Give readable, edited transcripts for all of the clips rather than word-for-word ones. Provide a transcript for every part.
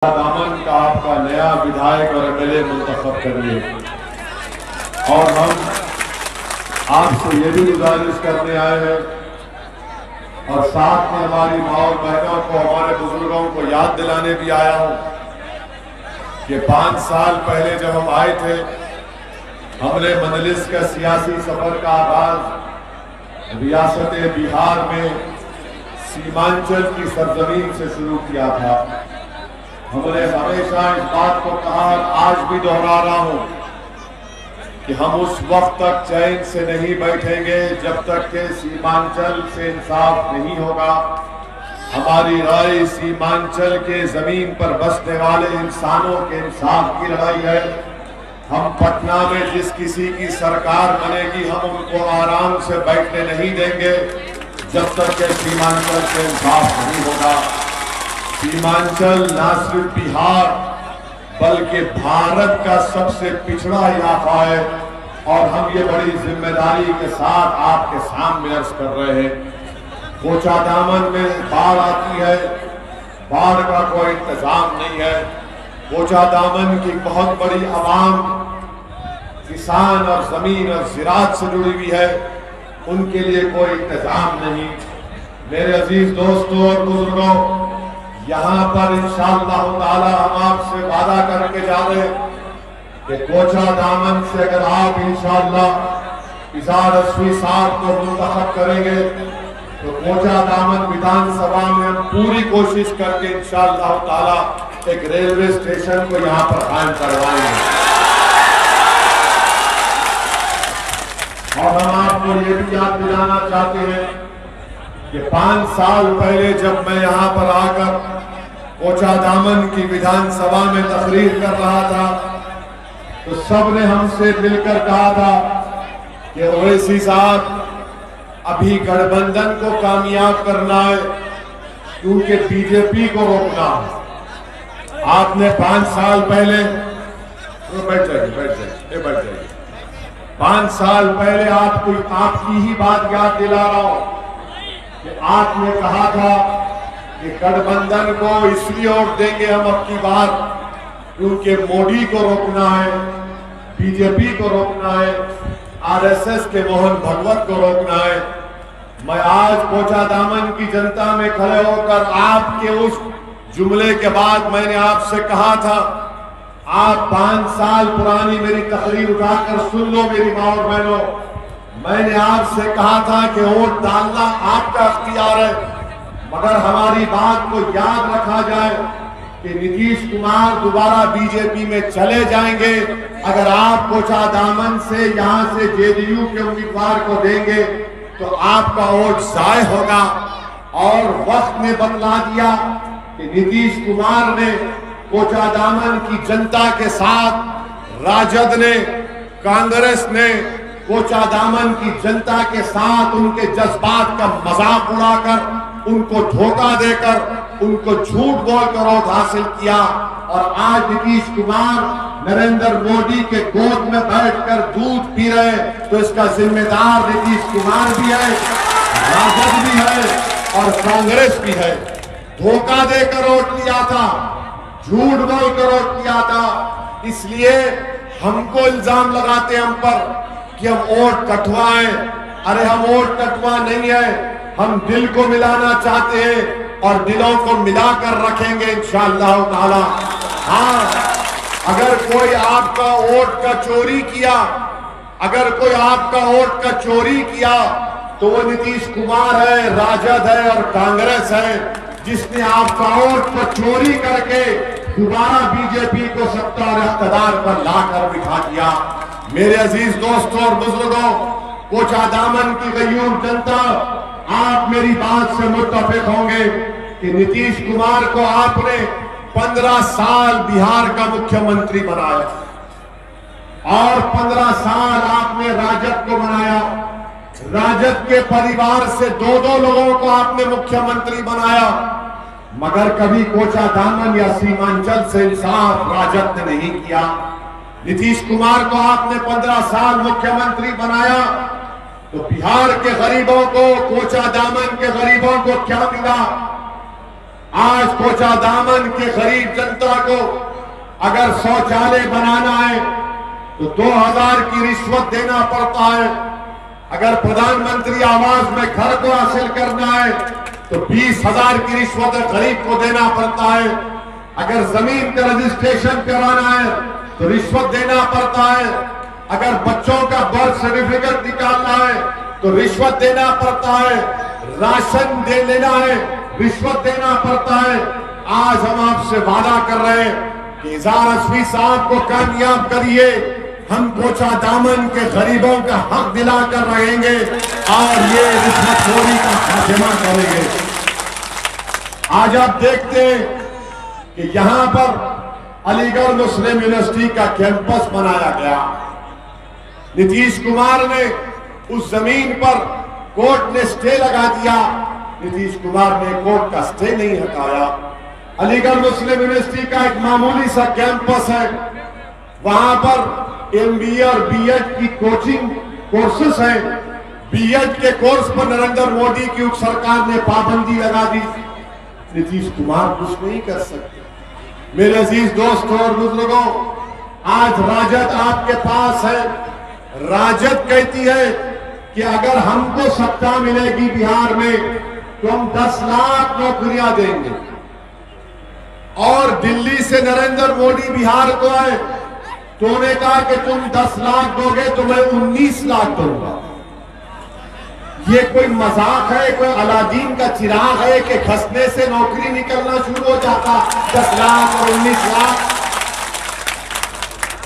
दामन का आपका नया विधायक और एमएलए मुंतखब करिए। और हम आपसे ये भी गुजारिश करने आए हैं और साथ में हमारी माँ और बहनों को, हमारे बुजुर्गों को याद दिलाने भी आया हूँ कि 5 साल पहले जब हम आए थे, हमने मजलिस का सियासी सफर का आगाज रियासत बिहार में सीमांचल की सरजमीन से शुरू किया था। हमने हमेशा इस बात को कहा, आज भी दोहरा रहा हूं कि हम उस वक्त तक चैन से नहीं बैठेंगे जब तक के सीमांचल से इंसाफ नहीं होगा। हमारी राय सीमांचल के जमीन पर बसने वाले इंसानों के इंसाफ की लड़ाई है। हम पटना में जिस किसी की सरकार बनेगी, हम उनको आराम से बैठने नहीं देंगे जब तक के सीमांचल से इंसाफ नहीं होगा। सीमांचल न सिर्फ बिहार बल्कि भारत का सबसे पिछड़ा इलाका है और हम ये बड़ी जिम्मेदारी के साथ आपके सामने अर्ज कर रहे हैं। कोचा दामन में बाढ़ आती है, बाढ़ का कोई इंतजाम नहीं है। कोचा दामन की बहुत बड़ी आवाम किसान और जमीन और ज़राअत से जुड़ी हुई है, उनके लिए कोई इंतजाम नहीं। मेरे अजीज दोस्तों और बुजुर्गों, यहाँ पर इंशाअल्लाह ताला हम आपसे वादा करके जा रहे कि कोचा दामन से अगर आप इंशाअल्लाह इज़ार रश्वी साहब को मुंतखब करेंगे तो कोचा दामन विधानसभा में हम पूरी कोशिश करके इंशाअल्लाह ताला एक रेलवे स्टेशन को यहाँ पर कायम करवाएंगे। और हम आपको ये भी याद दिलाना चाहते हैं कि 5 साल पहले जब मैं यहाँ पर आकर कोचा दामन की विधानसभा में तकरीर कर रहा था तो सबने हमसे मिलकर कहा था कि ओवैसी साहब, अभी गठबंधन को कामयाब करना है क्योंकि बीजेपी को रोकना है। आपने 5 साल पहले बैठ जाइए 5 साल पहले आपकी ही बात याद दिला रहा हूं कि आपने कहा था कि गठबंधन को इसलिए वोट देंगे हम अब की बार क्योंकि मोदी को रोकना है, बीजेपी को रोकना है, आरएसएस के मोहन भगवत को रोकना है। मैं आज कोचा दामन की जनता में खड़े होकर आपके उस जुमले के बाद मैंने आपसे कहा था, आप 5 साल पुरानी मेरी तकरीर उठाकर सुन लो मेरी माँ और बहनों। मैंने आपसे कहा था कि वोट डालना आपका अख्तियार है, मगर हमारी बात को याद रखा जाए कि नीतीश कुमार दोबारा बीजेपी में चले जाएंगे अगर आप कोचा दामन से यहां से जेडीयू के उम्मीदवार को देंगे तो आपका वोट जाय होगा। और वक्त ने बतला दिया कि नीतीश कुमार ने कोचा दामन की जनता के साथ, राजद ने, कांग्रेस ने कोचा दामन की जनता के साथ उनके जज्बात का मजाक उड़ाकर, उनको धोखा देकर, उनको झूठ बोलकर वोट हासिल किया। और आज नीतीश कुमार नरेंद्र मोदी के गोद में बैठकर दूध पी रहे, तो इसका जिम्मेदार नीतीश कुमार भी है, राजद भी है और कांग्रेस भी है। धोखा देकर वोट लिया था, झूठ बोलकर वोट लिया था, इसलिए हमको इल्जाम लगाते हम पर कि हम वोट कटवाएं। अरे हम वोट कटवा नहीं है, हम दिल को मिलाना चाहते हैं और दिलों को मिलाकर रखेंगे इंशाअल्लाह ताला। हाँ, अगर कोई आपका वोट का चोरी किया, अगर कोई आपका वोट का चोरी किया तो वो नीतीश कुमार है, राजद है और कांग्रेस है, जिसने आपका वोट को चोरी करके दोबारा बीजेपी को सत्ता और इख्तिदार पर लाकर बिठा दिया। मेरे अजीज दोस्तों और बुजुर्गों, कोचा दामन की गयूर जनता, आप मेरी बात से मुत्तफिक होंगे कि नीतीश कुमार को आपने 15 साल बिहार का मुख्यमंत्री बनाया और 15 साल आपने राजद को बनाया। राजद के परिवार से 2-2 लोगों को आपने मुख्यमंत्री बनाया, मगर कभी कोचा दामन या सीमांचल से इंसाफ राजद ने नहीं किया। नीतीश कुमार को आपने 15 साल मुख्यमंत्री बनाया तो बिहार के गरीबों को, कोचा दामन के गरीबों को क्या मिला? आज कोचा दामन के गरीब जनता को अगर शौचालय बनाना है तो 2000 की रिश्वत देना पड़ता है। अगर प्रधानमंत्री आवास में घर को हासिल करना है तो 20,000 की रिश्वत गरीब को देना पड़ता है। अगर जमीन का रजिस्ट्रेशन कराना है तो रिश्वत देना पड़ता है। अगर बच्चों का बर्थ सर्टिफिकेट निकालना है तो रिश्वत देना पड़ता है। राशन दे लेना है, रिश्वत देना पड़ता है। आज हम आपसे वादा कर रहे हैं कि इज़हार हश्मी साहब को कामयाब करिए, हम कोचा दामन के गरीबों का हक दिलाकर रहेंगे और ये रिश्वतखोरी का खात्मा करेंगे। आज आप देखते हैं कि यहां पर अलीगढ़ मुस्लिम यूनिवर्सिटी का कैंपस बनाया गया। नीतीश कुमार ने उस जमीन पर कोर्ट ने स्टे लगा दिया, नीतीश कुमार ने कोर्ट का स्टे नहीं हटाया। अलीगढ़ मुस्लिम यूनिवर्सिटी का एक मामूली सा कैंपस है, वहां पर एमबीए और बीएड की कोचिंग कोर्सेस हैं। बीएड के कोर्स पर नरेंद्र मोदी की उप सरकार ने पाबंदी लगा दी। नीतीश कुमार कुछ नहीं कर सकते। मेरे अजीज दोस्तों और बुजुर्गों, आज राजद आपके पास है। राजद कहती है कि अगर हमको सत्ता मिलेगी बिहार में तो हम 10 लाख नौकरियां देंगे, और दिल्ली से नरेंद्र मोदी बिहार को आए तो उन्होंने कहा कि तुम 10 लाख दोगे तो मैं 19 लाख दूंगा। ये कोई मजाक है, कोई अलादीन का चिराग है कि खसने से नौकरी निकलना शुरू हो जाता। 10 लाख और 19 लाख।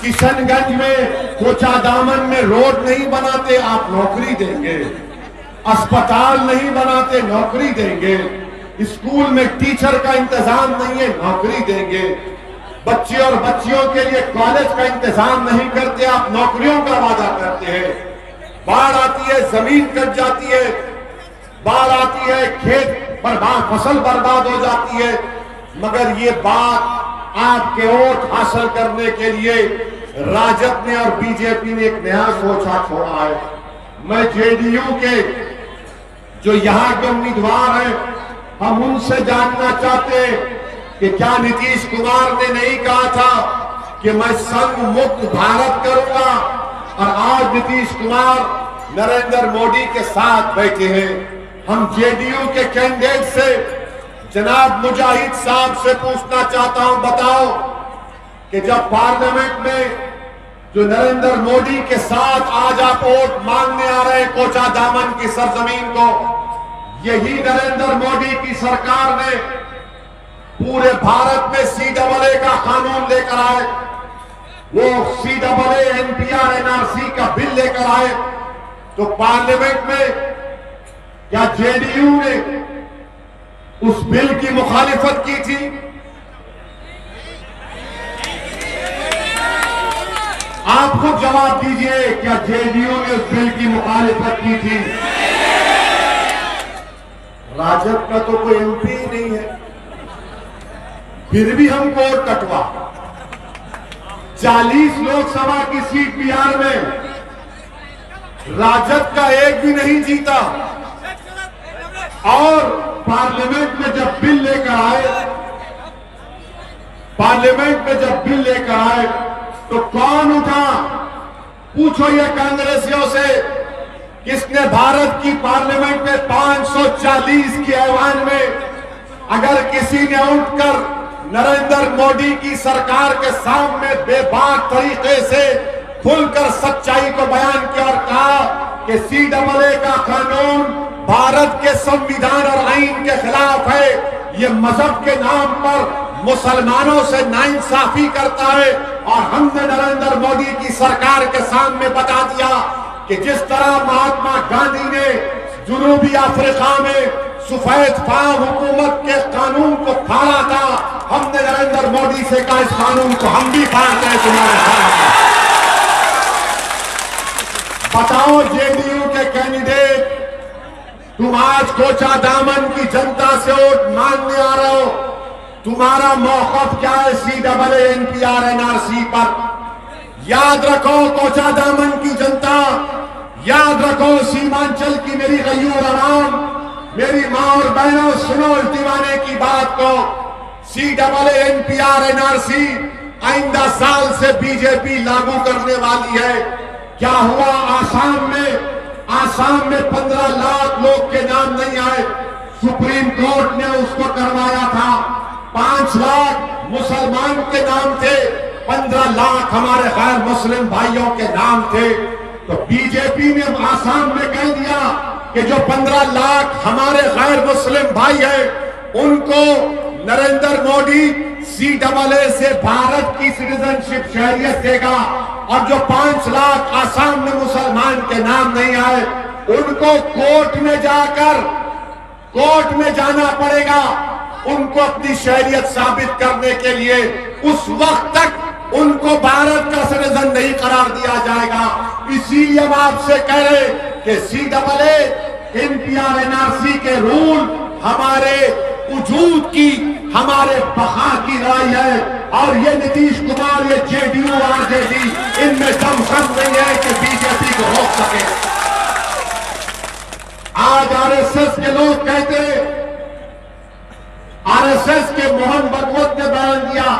किशनगंज में कोचा दामन में रोड नहीं बनाते, आप नौकरी देंगे। अस्पताल नहीं बनाते, नौकरी देंगे। स्कूल में टीचर का इंतजाम नहीं है, नौकरी देंगे। बच्चे और बच्चियों के लिए कॉलेज का इंतजाम नहीं करते, आप नौकरियों का वादा करते हैं। बाढ़ आती है, जमीन कट जाती है, बाढ़ आती है, खेत बर्बाद, फसल बर्बाद हो जाती है। मगर ये बात आपके वोट हासिल करने के लिए राजद ने और बीजेपी ने एक नया सोचा छोड़ा है। मैं जेडीयू के जो यहां के उम्मीदवार हैं, हम उनसे जानना चाहते हैं कि क्या नीतीश कुमार ने नहीं कहा था कि मैं संघ मुक्त भारत करूंगा, और आज नीतीश कुमार नरेंद्र मोदी के साथ बैठे हैं। हम जेडीयू के कैंडिडेट से जनाब मुजाहिद साहब से पूछना चाहता हूं, बताओ कि जब पार्लियामेंट में जो नरेंद्र मोदी के साथ आज आप वोट मांगने आ रहे हैं कोचा दामन की सरजमीन को, यही नरेंद्र मोदी की सरकार ने पूरे भारत में CAA का कानून लेकर आए। वो CAA NPR NRC का बिल लेकर आए तो पार्लियामेंट में क्या जेडीयू ने उस बिल की मुखालिफत की थी? आप खुद जवाब दीजिए, क्या जेडीयू ने उस बिल की मुखालिफत की थी? राजद का तो कोई MP ही नहीं है, फिर भी हम वोट कटवा। 40 लोकसभा की सीट बिहार में राजद का एक भी नहीं जीता, और पार्लियामेंट में जब बिल लेकर आए, पार्लियामेंट में जब बिल लेकर आए तो कौन उठा? पूछो ये कांग्रेसियों से, किसने भारत की पार्लियामेंट में 540 के ऐवान में अगर किसी ने उठकर नरेंद्र मोदी की सरकार के सामने बेबाक तरीके से खुलकर सच्चाई को बयान किया और कहा कि CAA का कानून भारत के संविधान और आईन के खिलाफ है, ये मजहब के नाम पर मुसलमानों से नाइंसाफी करता है, और हमने नरेंद्र मोदी की सरकार के सामने बता दिया कि जिस तरह महात्मा गांधी ने जनूबी अफ्रीका में सफेद फाम हुकूमत के कानून को फाड़ा था, हमने नरेंद्र मोदी से कहा इस कानून को हम भी फाड़ते हैं तुम्हारे साथ। बताओ जेडीयू के कैंडिडेट, तुम आज कोचा दामन की जनता से वोट मांगने आ रहे हो, तुम्हारा मौक़िफ़ क्या है CAA NPR NRC पर? याद रखो कोचा दामन की जनता, याद रखो सीमांचल की मेरी गयूर आवाम, मेरी माँ और बहनों, सुनो इस दीवाने की बात को। CAA NPR NRC आइंदा साल से बीजेपी लागू करने वाली है। क्या हुआ आसाम में? आसाम में 15 लाख लोग के नाम नहीं आए, सुप्रीम कोर्ट ने उसको करवाया था। 5 लाख मुसलमान के नाम थे, 15 लाख हमारे गैर मुस्लिम भाइयों के नाम थे। तो बीजेपी ने आसाम में कह दिया कि जो 15 लाख हमारे गैर मुस्लिम भाई हैं उनको नरेंद्र मोदी CAA से भारत की सिटीजनशिप शहरियत देगा, और जो 5 लाख आसाम में मुसलमान के नाम नहीं आए उनको कोर्ट में जाना पड़ेगा, उनको अपनी शहरियत साबित करने के लिए। उस वक्त तक उनको भारत का सिटीजन नहीं करार दिया जाएगा। इसीलिए हम आपसे कह रहे कि CAA NPR NRC के रूल हमारे वजूद की, हमारे बका की लड़ाई है। और ये नीतीश कुमार, ये JDU RJD, इनमें दमखम नहीं है कि बीजेपी को रोक सके। आज RSS के लोग कहते, RSS के मोहन भागवत ने बयान दिया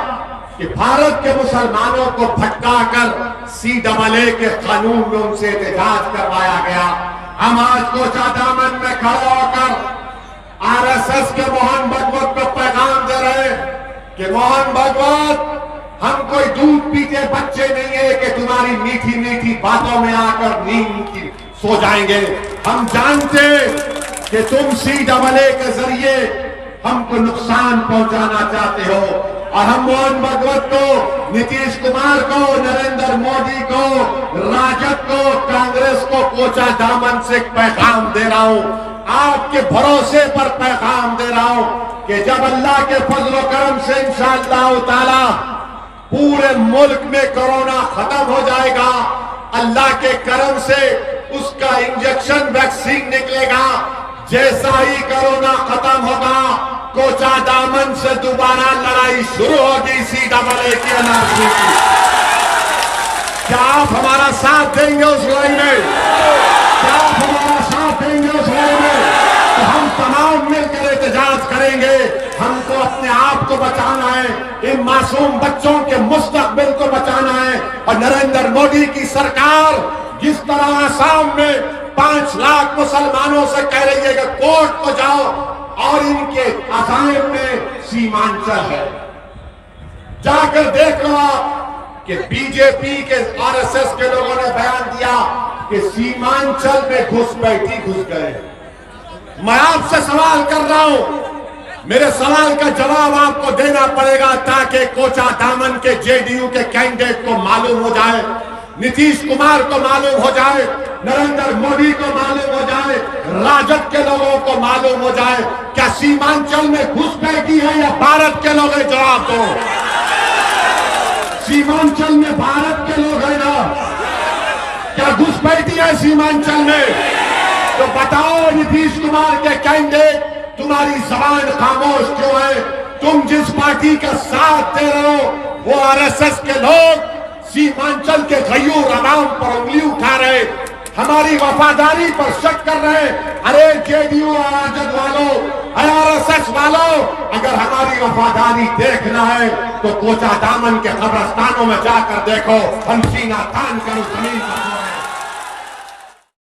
कि भारत के मुसलमानों को भटकाकर CAA के कानून में उनसे एहतजाज करवाया गया। हम आज कोचा दामन में खड़ा होकर RSS के मोहन भागवत को पैगाम दे रहे कि मोहन भागवत, हम कोई दूध पीते बच्चे नहीं है कि तुम्हारी मीठी मीठी बातों में आकर नींद की सो जाएंगे। हम जानते कि तुम CAA के जरिए हमको नुकसान पहुंचाना चाहते हो, और हम मोहन भागवत को, नीतीश कुमार को, नरेंद्र मोदी को, राजद को, कांग्रेस को कोचा दामन से पैगाम दे रहा हूं, आपके भरोसे पर पैगाम दे रहा हूं कि जब अल्लाह के फजल करम से इंशाअल्लाह ताला पूरे मुल्क में कोरोना खत्म हो जाएगा, अल्लाह के करम से उसका इंजेक्शन वैक्सीन निकलेगा। जैसा ही कोरोना खत्म होगा, कोचा दामन से दोबारा लड़ाई शुरू होगी CAA की NRC की। क्या आप हमारा साथ देंगे उस लड़ाई में? क्या आप हमारा साथ देंगे उस लड़ाई में? तो हम तमाम मिलकर एहतजाज करेंगे। हमको अपने आप को बचाना है, इन मासूम बच्चों के मुस्तकबिल को बचाना है। और नरेंद्र मोदी की सरकार जिस तरह आसाम में 5 लाख मुसलमानों से कह रही है कि कोर्ट को जाओ, और इनके अजायब में सीमांचल है, जाकर देख लो कि बीजेपी के RSS के लोगों ने बयान दिया कि सीमांचल में घुसपैठी घुस गए। मैं आपसे सवाल कर रहा हूं, मेरे सवाल का जवाब आपको देना पड़ेगा ताकि कोचा दामन के JDU के कैंडिडेट को मालूम हो जाए, नीतीश कुमार को मालूम हो जाए, नरेंद्र मोदी को मालूम हो जाए, राजद के लोगों को मालूम हो जाए, क्या सीमांचल में घुसपैठी है या भारत के लोग हैं? जवाब दो। सीमांचल में भारत के लोग हैं ना? क्या घुसपैठी है सीमांचल में? तो बताओ नीतीश कुमार के कैंडिडेट, तुम्हारी जबान खामोश क्यों है? तुम जिस पार्टी का साथ दे रहे हो वो RSS के लोग सीमांचल के गयूर आवाम पर उंगली उठा रहे, हमारी वफादारी पर शक कर रहे। अरे JDU राजद वालों, RSS वालों, अगर हमारी वफादारी देखना है तो कोचा दामन के कब्रिस्तानों में जाकर देखो, हम सीना तान कर उस जमीन पर